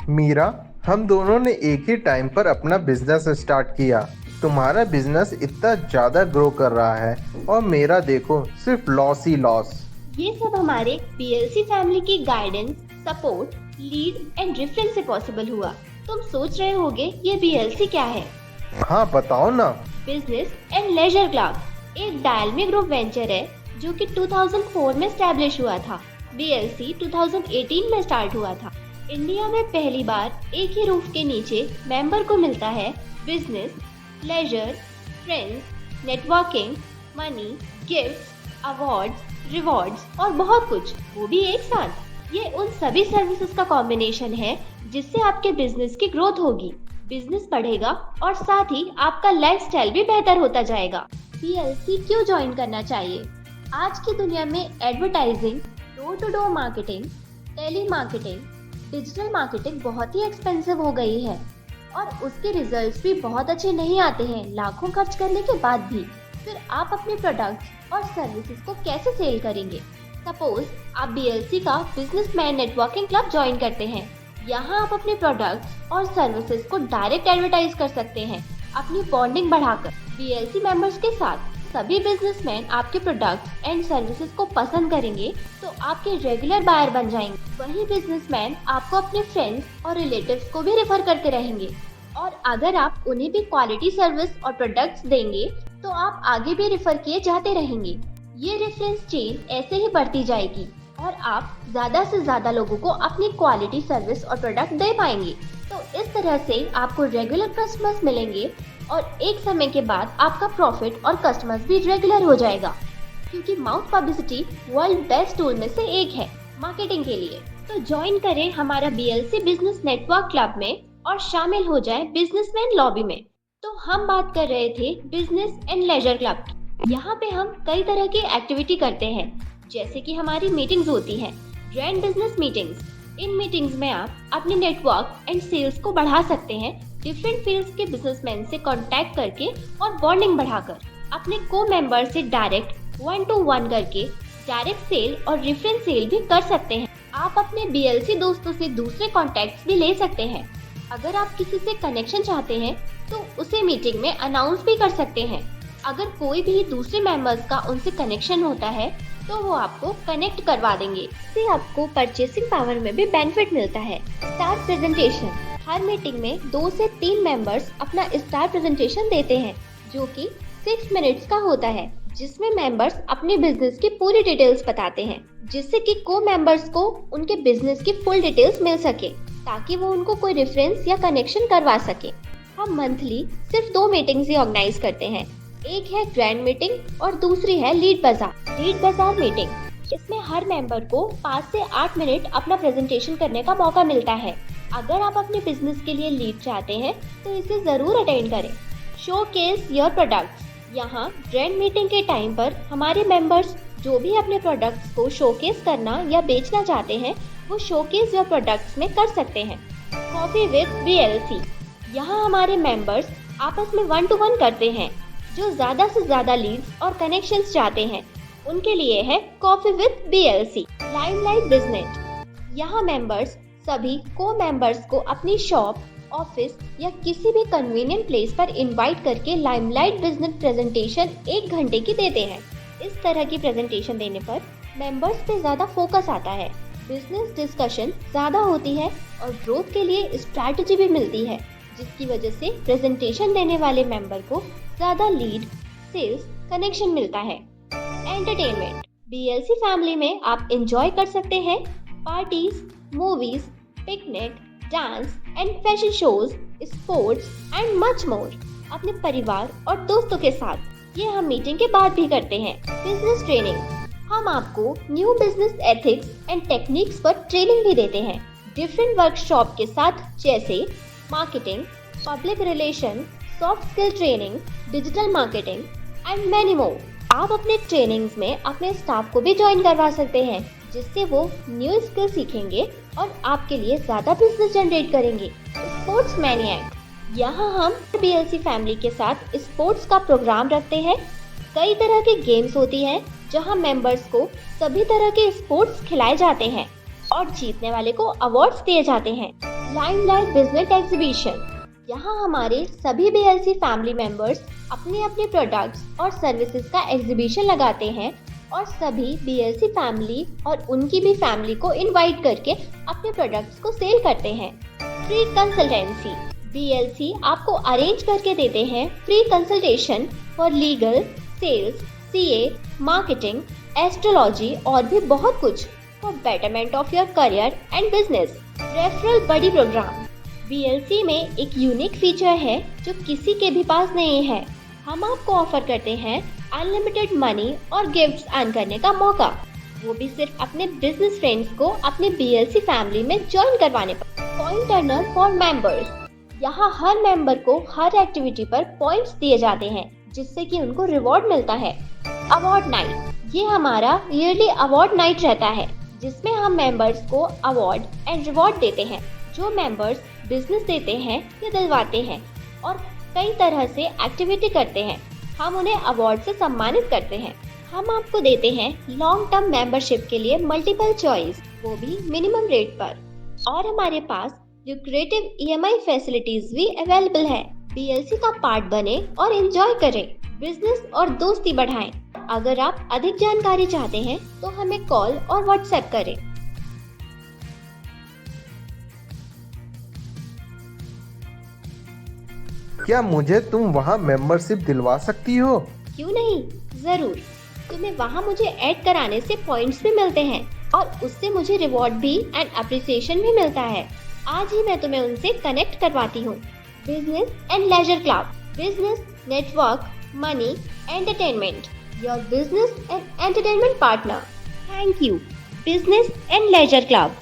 मीरा, हम दोनों ने एक ही टाइम पर अपना बिजनेस स्टार्ट किया। तुम्हारा बिजनेस इतना ज्यादा ग्रो कर रहा है और मेरा देखो सिर्फ लॉस ही लॉस। ये सब हमारे बीएलसी फैमिली की guidance, support, lead and reference से पॉसिबल हुआ। तुम सोच रहे होगे ये बीएलसी क्या है? हाँ बताओ ना। बिजनेस एंड लेजर क्लब एक डायलमी ग्रुप वेंचर है जो कि 2004 में स्टैब्लिश हुआ था। बीएलसी 2018 में स्टार्ट हुआ था। इंडिया में पहली बार एक ही रूफ के नीचे मेंबर को मिलता है business, leisure, friends, networking, money, gifts, awards, rewards और बहुत कुछ, वो भी एक साथ। ये उन सभी सर्विसेज का कॉम्बिनेशन है जिससे आपके बिजनेस की ग्रोथ होगी, बिजनेस बढ़ेगा और साथ ही आपका लाइफस्टाइल भी बेहतर होता जाएगा। बीएलसी क्यों ज्वाइन करना चाहिए? आज की दुनिया में advertising, door to door marketing, tele marketing, digital marketing बहुत ही एक्सपेंसिव हो गई है और उसके रिजल्ट्स भी बहुत अच्छे नहीं आते हैं लाखों खर्च करने के बाद भी। फिर आप अपने प्रोडक्ट्स और सर्विसेज को कैसे सेल करेंगे? सपोज आप बीएलसी का बिजनेसमैन नेटवर्किंग क्लब ज्वाइन करते हैं। यहाँ आप अपने प्रोडक्ट्स और सर्विसेज को डायरेक्ट एडवर्टाइज कर सकते हैं अपनी बॉन्डिंग बढ़ाकर। बीएलसी मेंबर्स के साथ सभी बिजनेसमैन आपके प्रोडक्ट्स एंड सर्विसेज को पसंद करेंगे तो आपके रेगुलर बायर बन जाएंगे। वही बिजनेसमैन आपको अपने फ्रेंड्स और रिलेटिव्स को भी रेफर करते रहेंगे और अगर आप उन्हें भी क्वालिटी सर्विस और प्रोडक्ट्स देंगे तो आप आगे भी रेफर किए जाते रहेंगे। ये रेफरेंस चेन ऐसे ही बढ़ती जाएगी और आप ज्यादा से ज्यादा लोगों को अपनी क्वालिटी सर्विस और प्रोडक्ट दे पाएंगे। तो इस तरह से आपको रेगुलर कस्टमर्स मिलेंगे और एक समय के बाद आपका प्रॉफिट और कस्टमर्स भी रेगुलर हो जाएगा, क्योंकि mouth publicity world best tool में से एक है मार्केटिंग के लिए। तो ज्वाइन करें हमारा बीएलसी बिजनेस नेटवर्क क्लब में और शामिल हो जाएं बिजनेसमैन लॉबी में। तो हम बात कर रहे थे बिजनेस एंड लेजर क्लब की। यहाँ पे हम कई तरह की एक्टिविटी करते हैं, जैसे कि हमारी मीटिंग्स होती हैं, ग्रैंड बिजनेस मीटिंग्स। इन मीटिंग्स में आप अपने नेटवर्क एंड सेल्स को बढ़ा सकते हैं, डिफरेंट फील्ड्स के बिजनेसमैन से कांटेक्ट करके और बॉन्डिंग बढ़ाकर। अपने को मेंबर से डायरेक्ट 1-to-1 करके डायरेक्ट सेल और रेफरेंस सेल भी कर सकते हैं। आप अपने बीएलसी दोस्तों से दूसरे कॉन्टेक्ट्स भी ले सकते हैं। अगर आप किसी से कनेक्शन चाहते हैं तो उसे मीटिंग में अनाउंस भी कर सकते हैं। अगर कोई भी दूसरे मेंबर्स का उनसे कनेक्शन होता है तो वो आपको कनेक्ट करवा देंगे। इससे आपको परचेसिंग पावर में भी बेनिफिट मिलता है। स्टार प्रेजेंटेशन, हर मीटिंग में 2 से 3 मेंबर्स अपना स्टार प्रेजेंटेशन देते हैं जो कि 6 मिनट्स का होता है, जिसमें मेंबर्स अपने बिजनेस की पूरी डिटेल्स बताते हैं, जिससे कि को मेंबर्स को उनके बिजनेस की फुल डिटेल्स मिल सके ताकि वो उनको कोई रेफरेंस या कनेक्शन करवा सके। हम मंथली सिर्फ 2 मीटिंग्स ही ऑर्गेनाइज करते हैं। एक है ग्रैंड मीटिंग और दूसरी है लीड बाजार मीटिंग। इसमें हर मेंबर को 5 से 8 मिनट अपना प्रेजेंटेशन करने का मौका मिलता है। अगर आप अपने बिजनेस के लिए लीड चाहते हैं तो इसे जरूर अटेंड करें। शोकेस योर प्रोडक्ट्स, यहाँ ग्रैंड मीटिंग के टाइम पर हमारे मेंबर्स जो भी अपने प्रोडक्ट्स को शोकेस करना या बेचना चाहते हैं वो शोकेस योर प्रोडक्ट्स में कर सकते हैं। कॉफी विद बीएलसी, यहाँ हमारे मेंबर्स आपस में 1-to-1 करते हैं। जो ज्यादा से ज्यादा लीड्स और कनेक्शंस चाहते हैं उनके लिए है coffee with BLC. Limelight business, यहाँ मेंबर्स सभी को मेंबर्स को अपनी शॉप, ऑफिस या किसी भी कन्वीनियंट प्लेस पर इनवाइट करके लाइमलाइट बिजनेस प्रेजेंटेशन 1 घंटे की देते हैं। इस तरह की प्रेजेंटेशन देने पर मेंबर्स पे ज्यादा फोकस आता है, बिजनेस डिस्कशन ज्यादा होती है और ग्रोथ के लिए स्ट्रैटेजी भी मिलती है, जिसकी वजह से प्रेजेंटेशन देने वाले मेंबर को ज्यादा लीड, सेल्स, कनेक्शन मिलता है। एंटरटेनमेंट, बीएलसी फैमिली में आप एंजॉय कर सकते हैं parties, movies, picnic, dance and fashion shows, sports and much more अपने परिवार और दोस्तों के साथ। ये हम मीटिंग के बाद भी करते हैं। बिजनेस ट्रेनिंग, हम आपको new business ethics and techniques पर ट्रेनिंग भी देते हैं डिफरेंट वर्कशॉप के साथ, जैसे marketing, public relation, soft skill training, digital marketing and many more. आप अपने ट्रेनिंग्स में अपने स्टाफ को भी ज्वाइन करवा सकते हैं, जिससे वो न्यू स्किल सीखेंगे और आपके लिए ज्यादा बिजनेस जनरेट करेंगे। स्पोर्ट्स मैनिएक, यहाँ हम बीएलसी फैमिली के साथ स्पोर्ट्स का प्रोग्राम रखते हैं। कई तरह की गेम्स होती हैं जहाँ मेंबर्स को सभी तरह के स्पोर्ट्स खिलाए जाते हैं और जीतने वाले को अवार्ड्स दिए जाते हैं। Limelight business exhibition. यहाँ हमारे सभी BLC फैमिली मेंबर्स अपने अपने प्रोडक्ट्स और सर्विसेज का एग्जीबिशन लगाते हैं और सभी BLC फैमिली और उनकी भी फैमिली को इनवाइट करके अपने प्रोडक्ट्स को सेल करते हैं। Free consultancy. BLC आपको अरेंज करके देते हैं free consultation for legal, sales, CA, marketing, astrology और भी बहुत कुछ for betterment of your career and business. Referral buddy program. BLC में एक यूनिक फीचर है जो किसी के भी पास नहीं है। हम आपको ऑफर करते हैं अनलिमिटेड मनी और गिफ्ट्स अर्न करने का मौका, वो भी सिर्फ अपने बिजनेस फ्रेंड्स को अपने BLC फैमिली में ज्वाइन करवाने पर। Point earner for members. यहाँ हर मेंबर को हर एक्टिविटी पर पॉइंट्स दिए जाते हैं जिससे कि उनको रिवॉर्ड मिलता है। Award night. ये हमारा ईयरली अवार्ड नाइट रहता है जिसमें हम मेंबर्स को अवार्ड एंड रिवॉर्ड देते हैं। जो मेंबर्स बिजनेस देते हैं या दिलवाते हैं और कई तरह से एक्टिविटी करते हैं, हम उन्हें अवार्ड से सम्मानित करते हैं। हम आपको देते हैं लॉन्ग टर्म मेंबरशिप के लिए मल्टीपल चॉइस, वो भी मिनिमम रेट पर। और हमारे पास ल्यूक्रेटिव EMI फैसिलिटीज भी अवेलेबल है। BLC का पार्ट बने और एंजॉय करें, बिजनेस और दोस्ती बढ़ाएं। अगर आप अधिक जानकारी चाहते हैं तो हमें कॉल और व्हाट्सएप करें। क्या मुझे तुम वहाँ मेंबरशिप दिलवा सकती हो? क्यों नहीं, जरूर। तुम्हें वहाँ मुझे ऐड कराने से पॉइंट्स भी मिलते हैं और उससे मुझे रिवॉर्ड भी एंड अप्रिसिएशन भी मिलता है। आज ही मैं तुम्हें उनसे कनेक्ट करवाती हूँ। Business and leisure club. Business, network, money, entertainment. Your business and entertainment partner. Thank you, business and leisure club.